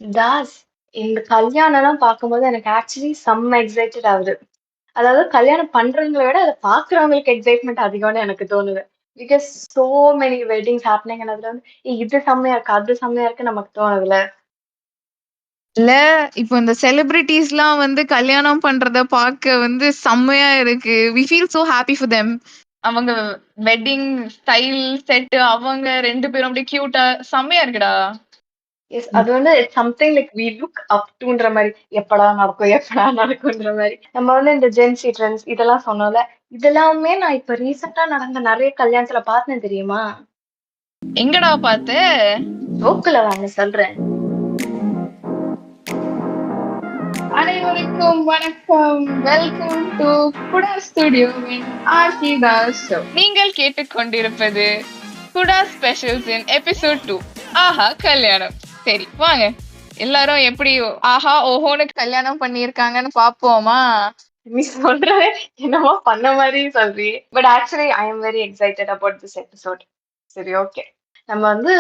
தாஸ் இந்த கல்யாணம்லாம் பார்க்கும்போது எனக்கு ஆக்சுவலி செம்ம எக்ஸைட்டட் ஆகுது. அதாவது கல்யாணம் பண்றவங்கள விட அத பார்க்குறவங்களுக்கு எக்ஸைட்மென்ட் அதிகம்னு எனக்கு தோணுது. Because so many weddings happening and அதுல வந்து இது செம்மையா இருக்கு, அது செம்மையா இருக்கு நமக்கு தோணுதுல்ல. இல்ல, இப்போ இந்த செலிபிரிட்டீஸ்லாம் வந்து கல்யாணம் பண்றத பார்க்க வந்து செம்மையா இருக்கு. We feel so happy for them. அவங்க வெட்டிங் ஸ்டைல் செட் அவங்க 2 பேரும் அப்படியே கியூட்டா செம்மையா இருக்குடா. எஸ் அது வந்து it's something like we look up டூன்ற மாரி. எப்படா நடக்கும், எப்படா நடக்கும்ன்ற மாரி. நம்ம வந்து இந்த ஜென்ஸி ட்ரெண்ட்ஸ் இதெல்லாம் சொன்னோம்ல. இதெல்லாமே நான் இப்ப ரீசென்ட்டா நடந்த நெறைய கல்யாணத்துல பார்த்தேன் தெரியுமா? எங்கடா பார்த்த? ஜோக்குல வாங்க சொல்றேன். அனைவருக்கும் வணக்கம். வெல்கம் டு குடா ஸ்டுடியோவின் ஆர்த்தி தாஸ் ஷோ. நீங்கள் கேட்டுக்கொண்டிருப்பது குடா ஸ்பெஷல்ஸ் இன் எபிசோட் 2 ஆஹா கல்யாணம். சரி வாங்க எல்லாரும் எப்படி ஆஹா ஓஹோன்னு கல்யாணம் பண்ணியிருக்காங்கன்னு பாப்போமா? நீ சொல்றதே என்னமோ பண்ண மாதிரி சொல்றியே. But actually I am very excited about this episode. சரி ஓகே. நம்ம வந்து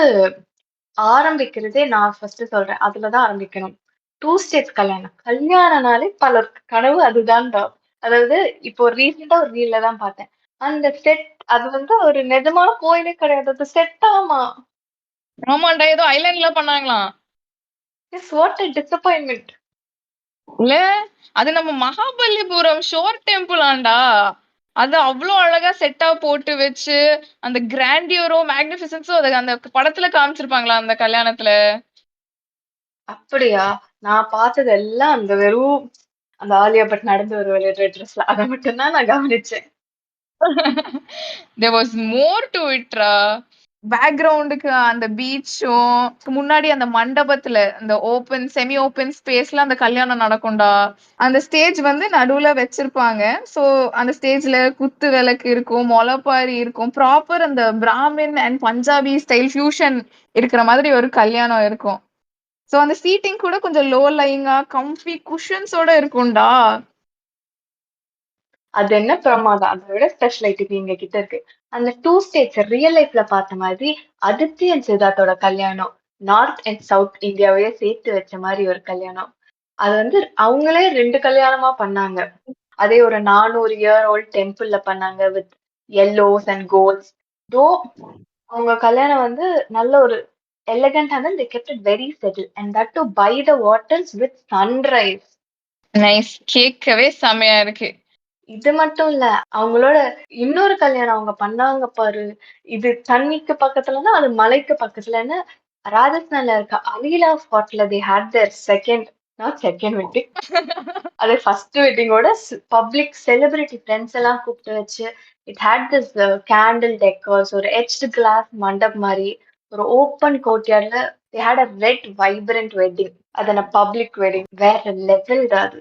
ஆரம்பிக்கிறதே நான் ஃபர்ஸ்ட் சொல்றேன். அதுலதான் ஆரம்பிக்கணும். 2 ஸ்டேட்ஸ் கல்யாணம். கல்யாணம்னாலே பலருக்கு கனவு அதுதான்டா. அதாவது இப்போ ரீசெண்டா ஒரு ரீல்ல தான் பார்த்தேன். அந்த செட் அது வந்து ஒரு நிஜமான கோயிலே கிடையாது. அது செட்டாமா. ஆமாண்டா, ஏதோ ஐலாண்ட்ல பண்ணாங்களாம். Is what a disappointment. இல்ல, அது நம்ம மகாபலிபுரம் ஷோர் டெம்பிள் ஆண்டா. அது அவ்வளோ அழகா செட்டா போட்டு வச்சு அந்த கிராண்டியரோ மேக்னிஃபிசன்ஸோ அந்த படத்துல காமிச்சிருப்பாங்களா அந்த கல்யாணத்துல. அப்படியா? நான் பார்த்தது எல்லாம் அந்த வெறும் அந்த ஆலியா பட் நடந்து வருவாளே ரெட் ட்ரெஸ்ல அத மட்டும் தான் நான் கவனிச்சேன். there was more to it ரா. பேக்ரவுண்டுக்கு அந்த பீச்சும் முன்னாடி அந்த மண்டபத்துல அந்த ஓபன் செமி ஓபன் ஸ்பேஸ்ல அந்த கல்யாணம் நடக்கும்டா. அந்த ஸ்டேஜ் வந்து நடுவுல வச்சிருப்பாங்க. சோ அந்த ஸ்டேஜ்ல குத்து விளக்கு இருக்கும், முளைப்பாரி இருக்கும், ப்ராப்பர் அந்த Brahmin and Punjabi style fusion இருக்கிற மாதிரி ஒரு கல்யாணம் இருக்கும். சோ அந்த சீட்டிங் கூட கொஞ்சம் லோ லைங்கா கம்ஃபி குஷன்ஸோட இருக்கும்டா. அது என்ன பிரமாதம். அதை விட ஸ்பெஷாலிட்டி எங்க கிட்ட இருக்கு. அந்த 2 ஸ்டேட்ஸ் ரியல் லைஃப்ல பார்த்த மாதிரி அதித்தி அண்ட் சித்தார்த்தோட கல்யாணம் நார்த் அண்ட் சவுத் இந்தியாவையே சேர்த்து வச்ச மாதிரி ஒரு கல்யாணம். அது வந்து அவங்களே 2 கல்யாணமா பண்ணாங்க. அதே ஒரு 400 இயர் ஓல்ட் டெம்பிள்ல பண்ணாங்க வித் yellows அண்ட் கோல்ட்ஸ். தோ அவங்க கல்யாணம் வந்து நல்ல ஒரு elegant and they kept it very settled and that to by the waters with sunrise. Nice, கேட்கவே செமையா இருக்கு. இது மட்டும் இல்ல. அவங்களோட இன்னொரு கல்யாணம் அவங்க பண்ணாங்க பாரு. இது தண்ணிக்கு பக்கத்துலன்னா, அது மலைக்கு பக்கத்துலன்னு ராஜஸ்தான்ல இருக்க அலீலா ஸ்பாட்ல they had their second not second wedding. அது ஃபர்ஸ்ட் வெட்டிங்கோட பப்ளிக் செலிபிரிட்டி ஃப்ரெண்ட்ஸ் எல்லாம் கூப்பிட்டு வச்சு it had this candle deckers ஒரு எச்டு கிளாஸ் மண்டப் மாதிரி ஒரு ஓப்பன் கோர்ட்யார்ட்ல they had a red vibrant wedding. அதன பப்ளிக் வெட்டிங் வேற லெவல் தான் அது.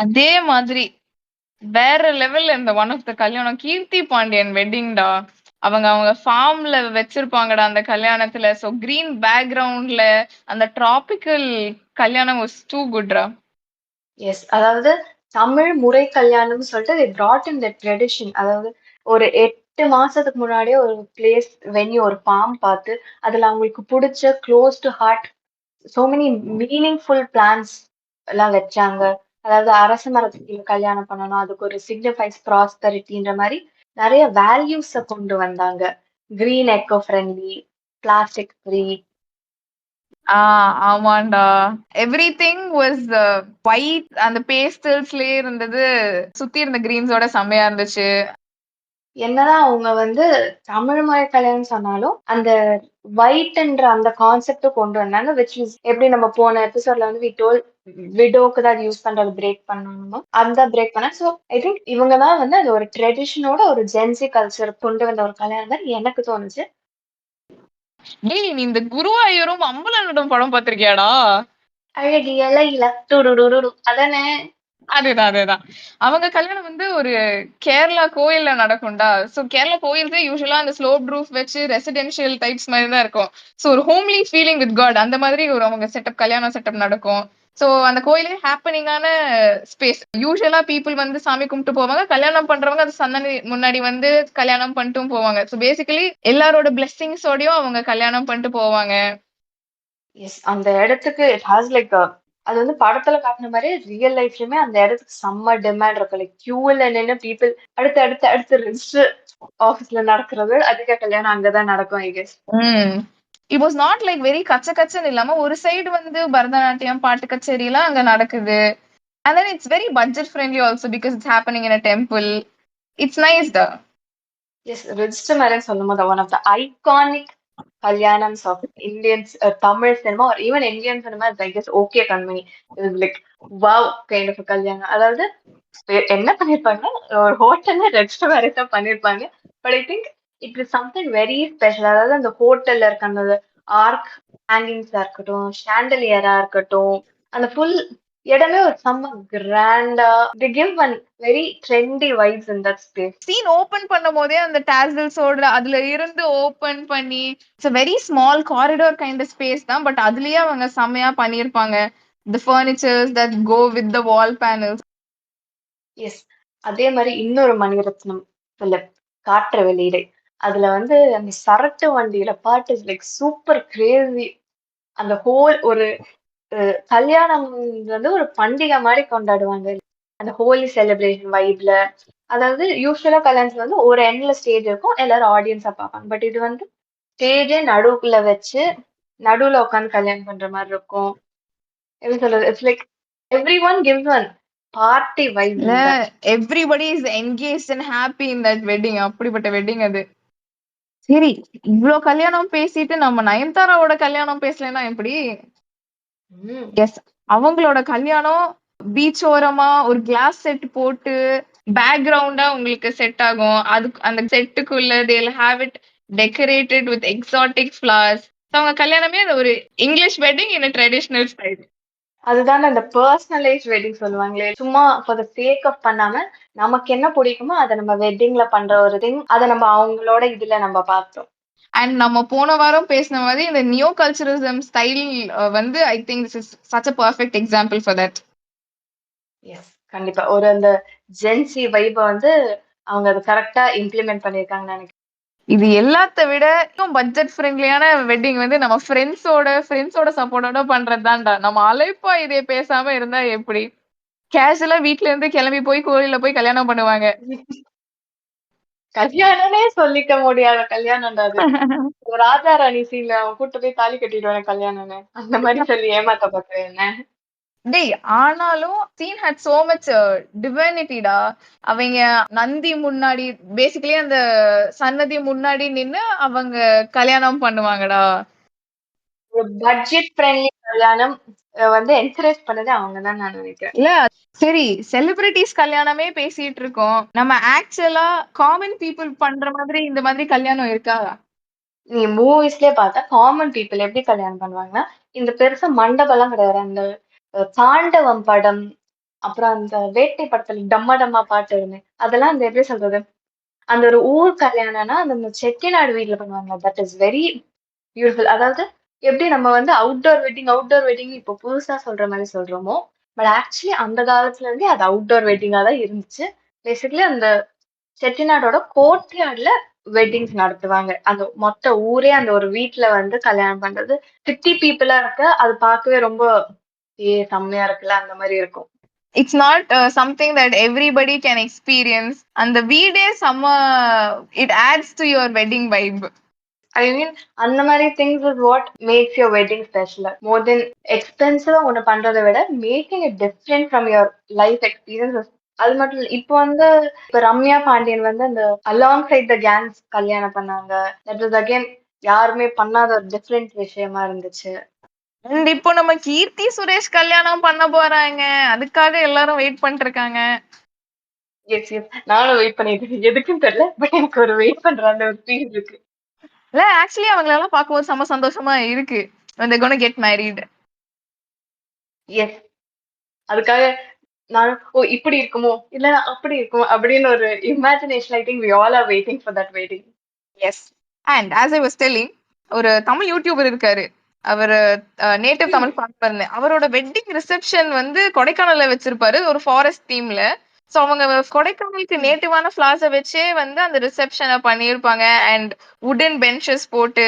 அதே மாதிரி வேற லெவல்ல இந்த ஒன் ஆஃப் த கல்யாணம் கீர்த்தி பாண்டியன் வெட்டிங்டா. அவங்க அவங்க ஃபார்ம்ல வச்சிருப்பாங்கடா அந்த கல்யாணத்துல. சோ கிரீன் பேக்ரவுண்ட்ல அந்த டிராபிக்கல் கல்யாணம் வாஸ் டூ குட்ரா. எஸ். அதாவது தமிழ் முறை கல்யாணம்னு சொல்லிட்டு they brought in the tradition. அதாவது ஒரு 8 மாசத்துக்கு முன்னாடியே ஒரு பிளேஸ் வென்யூ ஒரு ஃபார்ம் பார்த்து அதுல அவங்களுக்கு பிடிச்ச close to heart so many meaningful plans எல்லாம் வச்சாங்க. அதாவது அரச மரத்துக்கு கீழ கல்யாணம் பண்ணணும். அதுக்கு ஒரு சிக்னிஃபைஸ் ப்ராஸ்பெரிட்டின்ற மாதிரி நிறைய வேல்யூஸ கொண்டு வந்தாங்க. Green eco friendly, plastic free. ஆமாண்டா. Everything was white. அந்த பேஸ்டல்ஸ்லயே இருந்தது. சுத்தி இருந்த கிரீன்ஸோட செம்மையா இருந்துச்சு. என்னதான் அவங்க வந்து தமிழ் மொழி கல்யாணம் சொன்னாலும் அந்த ஒயிட்ன்ற அந்த கான்செப்ட கொண்டு வந்தாங்க விச் இஸ் எப்படி நம்ம போன எபிசோட்ல வந்து வி டோல் விடோக்கு தான் அது யூஸ் பண்றது பிரேக் பண்ணணுமோ அந்த பிரேக் பண்ண. ஸோ ஐ திங்க் இவங்க தான் வந்து அது ஒரு ட்ரெடிஷனோட ஒரு ஜென்சி கல்ச்சர் கொண்டு வந்த ஒரு கல்யாணம் தான் எனக்கு தோணுச்சு. டேய், நீ இந்த குருவாயூரும் அம்பலநடம் படம் பாத்திருக்கியாடா? அழகிய லைலா டுடுடுடுடு அதானே. அதேதான். அவங்க கல்யாணம் வந்து ஒரு கேரளா கோயில்ல நடக்கும்டா. சோ கேரளா கோயில்ஸே யூசுவலா அந்த ஸ்லோப் ரூஃப் வச்சு ரெசிடென்ஷியல் டைப்ஸ் மாதிரி தான் இருக்கும். சோ ஒரு ஹோம்லி ஃபீலிங் வித் காட் அந்த மாதிரி ஒரு அவங்க செட்டப் கல்யாண செட்டப் நடக்கும். சோ அந்த கோயிலே ஹாப்பனிங்கான ஸ்பேஸ். யூசுவலா பீப்புள் வந்து சாமி கும்பிட்டு போவாங்க. கல்யாணம் பண்றவங்க அது சன்னதி முன்னாடி வந்து கல்யாணம் பண்ணிட்டும் போவாங்க. சோ பேசிக்கலி எல்லாரோட பிளெஸிங்ஸோடயும் அவங்க கல்யாணம் பண்ணிட்டு போவாங்க. எஸ். அந்த இடத்துக்கு இட் ஹாஸ் லைக் அது வந்து படத்துல காட்டுன மாரி ரியல் லைஃப்லயுமே அந்த இடத்துக்கு செம்ம டிமாண்ட் இருக்கும். லைக் கியூல நின்னு பீப்பிள் அடுத்து அடுத்து அடுத்து ரிஜிஸ்டர் ஆஃபீஸ்ல நடக்கிறது அதிக கல்யாணம் அங்கதான் நடக்கும் I guess. It was not like very கச்ச கச்சன்னு இல்லாம ஒரு சைடு வந்து பரதநாட்டியம் பாட்டு கச்சேரி எல்லாம் அங்க நடக்குது. And then it's very budget friendly also because it's happening in a temple. It's nice da. Yes. Register marriage சொல்லும்போது ஒன் ஆஃப் த ஐகானிக் கல்யாணம்ஸ் of Indians Tamil cinema or even Indian cinema I guess OK Kanmani. இது like wow kind of கல்யாணம். அதாவது என்ன பண்ணிருப்பாங்கன்னா ஒரு ஹோட்டல்ல register marriage தான் பண்ணிருப்பாங்க. But I think it is something very special. அதாவது அந்த ஹோட்டல்ல இருக்க அந்த ஆர்க் ஹேங்கிங்ஸா இருக்கட்டும், ஷாண்டலியரா இருக்கட்டும், அந்த ஃபுல் இடமே ஒரு செம்ம கிராண்டா they give one very trendy vibes in that space. Scene open பண்ணும் போதே அந்த டாசல்ஸோட அதுல இருந்து ஓபன் பண்ணி it's a very small corridor kind of space தான், பட் அதுலயே அவங்க செம்மையா பண்ணிருப்பாங்க. The furnitures that go with the wall panels. Yes. அதே மாதிரி இன்னொரு மணிரத்னம் பிலிம் காற்று வெளியிடை. அதுல வந்து அந்த சரட்டு வண்டியில பாட்டு லைக் சூப்பர் கிரேசி. அந்த ஹோல் ஒரு கல்யாணம் வந்து ஒரு பண்டிகை மாதிரி கொண்டாடுவாங்க. அந்த ஹோலி செலிப்ரேஷன் வைப்ல. அதாவது யூஸ்வலா கல்யாணத்துல வந்து ஒரு எண்ட்ல ஸ்டேஜ் இருக்கும், எல்லாரும் ஆடியன்ஸா பார்ப்பாங்க. பட் இது வந்து ஸ்டேஜே நடுவுக்குள்ள வச்சு நடுவுல உட்காந்து கல்யாணம் பண்ற மாதிரி இருக்கும். எப்படி சொல்றது, it's like everyone gives one party vibes in that. Everybody is engage and happy in that wedding. அப்படிப்பட்ட வெட்டிங் அது. சரி, இவ்ளோ கல்யாணம் பேசிட்டு நம்ம நயன்தாராவோட கல்யாணம் பேசலைன்னா எப்படி? எஸ், அவங்களோட கல்யாணம் பீச் ஓரமா ஒரு கிளாஸ் செட் போட்டு பேக்ரவுண்டா உங்களுக்கு செட் ஆகும். அதுக்கு அந்த செட்டுக்குள்ள they'll have it decorated with exotic flowers. அவங்க கல்யாணமே அது ஒரு English wedding in a traditional style. அதுதான் அந்த பர்சனலைஸ் வெட்டிங் சொல்லுவாங்களே. சும்மா ஃபார் த சேக் ஆஃப் பண்ணாம நமக்கு என்ன பிடிக்குமோ அதை நம்ம வெட்டிங்ல பண்ற ஒரு திங். அதை நம்ம அவங்களோட இதுல நம்ம பார்த்தோம். அண்ட் நம்ம போன வாரம் பேசின மாதிரி இந்த நியோ கல்ச்சரலிசம் ஸ்டைல் வந்து I think this is such a perfect example for that. Yes, கண்டிப்பா ஒரு அந்த ஜென்சி வைப வந்து அவங்க அதை கரெக்டா இம்ப்ளிமெண்ட் பண்ணிருக்காங்கன்னு நினைக்கிறேன். இது எல்லாத்த விட பட்ஜெட் ஃப்ரெண்ட்லியான வெட்டிங் வந்து நம்ம ஃப்ரெண்ட்ஸோட சப்போர்ட்டோட பண்றதுதான்டா. நம்ம அழைப்பா இதே பேசாம இருந்தா எப்படி? கேஷுவலா வீட்ல இருந்து கிளம்பி போய் கோயில்ல போய் கல்யாணம் பண்ணுவாங்க. கல்யாணமே சொல்லிக்க முடியாத கல்யாணம் அது. ராஜா ராணி சீன்ல அவன் கூட்டு போய் தாலி கட்டிடுவாங்க கல்யாணம்னு, அந்த மாதிரி சொல்லி ஏமாத்த பாக்குறேன் என்ன. டேய், ஆனாலும் சீன் ஹேட் சோ மச் டிவைனிட்டிடா. அவங்க நந்தி முன்னாடி பேசிக்கலி அந்த சன்னதி முன்னாடி நின்னு அவங்க கல்யாணம் பண்ணுவாங்கடா. ஒரு பட்ஜெட் ஃப்ரெண்ட்லி கல்யாணம் வந்து என்கரேஜ் பண்ணது அவங்க தான் நான் நினைக்கிறேன். இல்ல சரி, செலிபிரிட்டிஸ் கல்யாணமே பேசிட்டு இருக்கோம். நம்ம ஆக்சுவலா காமன் பீப்புள் பண்ற மாதிரி இந்த மாதிரி கல்யாணம் இருக்கா? நீ மூவிஸ்லயே பார்த்தா காமன் பீப்புள் எப்படி கல்யாணம் பண்ணுவாங்கன்னா, இந்த பெருசா மண்டபம் எல்லாம் கிடையாது. அந்த தாண்டவம் படம், அப்புறம் அந்த வேட்டை படத்துல டம்மா டம்மா பாட்டு இருந்து அதெல்லாம் அந்த எப்படி சொல்றது, அந்த ஒரு ஊர் கல்யாணம்னா அந்த செட்டிநாடு வீட்டுல பண்ணுவாங்க. That is very beautiful. அதாவது எப்படி நம்ம வந்து அவுட்டோர் வெட்டிங் இப்போ புதுசா சொல்ற மாதிரி சொல்றோமோ, பட் ஆக்சுவலி அந்த காலத்துல இருந்தே அது அவுட்டோர் வெட்டிங்கா தான் இருந்துச்சு. பேசிக்கலி அந்த செட்டிநாடோட கோர்ட்யார்ட்ல வெட்டிங்ஸ் நடத்துவாங்க. அந்த மொத்த ஊரே அந்த ஒரு வீட்ல வந்து கல்யாணம் பண்றது. சிட்டி பீப்புளா இருக்க அது பார்க்கவே ரொம்ப செம்மையா இருக்குல்ல, அந்த மாதிரி இருக்கும். It's not something that everybody can experience. And the வீடே செம்ம it adds to your wedding vibe. I mean, அந்த மாதிரி things is what makes your wedding special. More than expensive ஒண்ணு பண்றதை விட making it different from your life experiences. அது மட்டும் இல்ல, இப்போ வந்து இப்ப ரம்யா பாண்டியன் வந்து அந்த அலாங் சைட் த கேங்ஸ் கல்யாணம் பண்ணாங்க. தட் இஸ் அகைன் யாருமே பண்ணாத ஒரு டிஃப்ரெண்ட் விஷயமா இருந்துச்சு. And இப்போ நம்ம கீர்த்தி சுரேஷ் கல்யாணம் பண்ண போறாங்க, அதுக்காக எல்லாரும் வெயிட் பண்ணிட்டு இருக்காங்க. எஸ் எஸ், நானும் வெயிட் பண்ணிட்டு இருக்கேன். எதுக்குன்னு தெரியல, பட் எனக்கு ஒரு வெயிட் பண்ற அந்த ஒரு ஃபீல் இருக்கு. இல்ல ஆக்சுவலி அவங்கள எல்லாம் பார்க்கும்போது செம்ம சந்தோஷமா இருக்கு. when they're gonna get married. Yes, அதுக்காக நான் இப்படி இருக்குமோ இல்ல அப்படி இருக்குமோ அப்படின்னு ஒரு imagination. I think we all are waiting for that wedding. Yes. And as I was telling, ஒரு தமிழ் யூடியூபர் இருக்காரு. அவர் நேட்டிவ் தமிழ் பார்ட்னர். அவரோட வெட்டிங் ரிசப்ஷன் வந்து கொடைக்கானல்ல வச்சிருப்பாரு, ஒரு ஃபாரஸ்ட் தீம்ல. சோ அவங்க கொடைக்கானலுக்கு நேட்டிவான ஃபிளார்ஸ வச்சே வந்து அந்த ரிசப்ஷனை பண்ணியிருப்பாங்க. அண்ட் வுடன் பெஞ்சஸ் போட்டு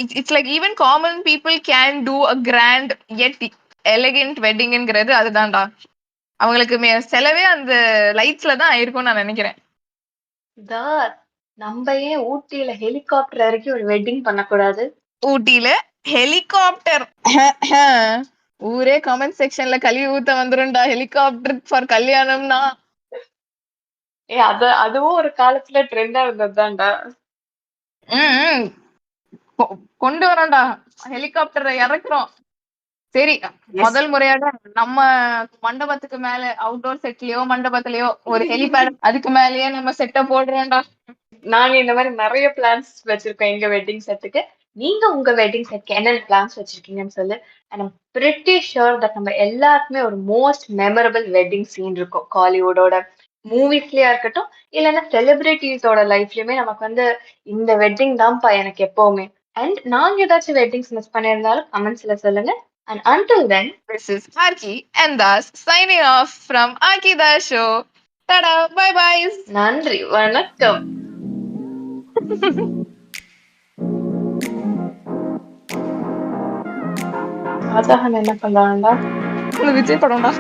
it's like even common people can do a grand yet elegant வெட்டிங்கிறது அதுதான்டா. அவங்களுக்கு செலவே அந்த லைட்ஸ்ல தான் ஆயிருக்கும்னு நான் நினைக்கிறேன். நம்ம ஏன் ஊட்டியில ஹெலிகாப்டர் இறக்கி ஒரு வெட்டிங் பண்ணக்கூடாது? ஊட்டியில ஹெலிகாப்டர் ஊரே கமெண்ட் செக்ஷன்ல கழுவி ஊத்த வந்துரும்டா ஹெலிகாப்டர் ஃபார் கல்யாணம்னா. அதுவும் ஒரு காலத்துல ட்ரெண்டா இருந்ததுதான்டா. கொண்டு வரோம்டா ஹெலிகாப்டரை இறக்குறோம். சரி, முதல் முறையாக நம்ம மண்டபத்துக்கு மேல அவுட்டோர் செட்லயோ மண்டபத்திலயோ ஒரு ஹெலிபேட் அதுக்கு மேலயே நம்ம செட்டை போடுறோம்டா. நாங்க இந்த மாதிரி நிறைய பிளான்ஸ் வச்சிருக்கோம் எங்க வெட்டிங் செட்டுக்கு. நீங்க உங்க வெட்டிங் செட்க்கு என்னென்ன பிளான்ஸ் வச்சிருக்கீங்கன்னு சொல்லு. And I'm pretty sure that நம்ம எல்லாருக்குமே ஒரு மோஸ்ட் மெமரபிள் வெட்டிங் சீன் இருக்கும். காலிவுட்டோட மூவிஸ்லயா இருக்கட்டும், இல்லைன்னா செலிபிரிட்டிஸோட லைஃப்லயுமே நமக்கு வந்து இந்த வெட்டிங் தான்ப்பா எனக்கு எப்பவுமே. அண்ட் நாங்க ஏதாச்சும் வெட்டிங்ஸ் மிஸ் பண்ணியிருந்தாலும் கமெண்ட்ஸ்ல சொல்லுங்க. And until then, this is Arki and Das signing off from Arki Das Show. Tada, bye bye. நன்றி, வணக்கம். ஷாஜஹான் என்ன பண்றான்டா? விஜய் படம்டா.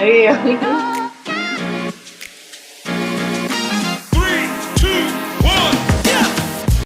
ஐயோ.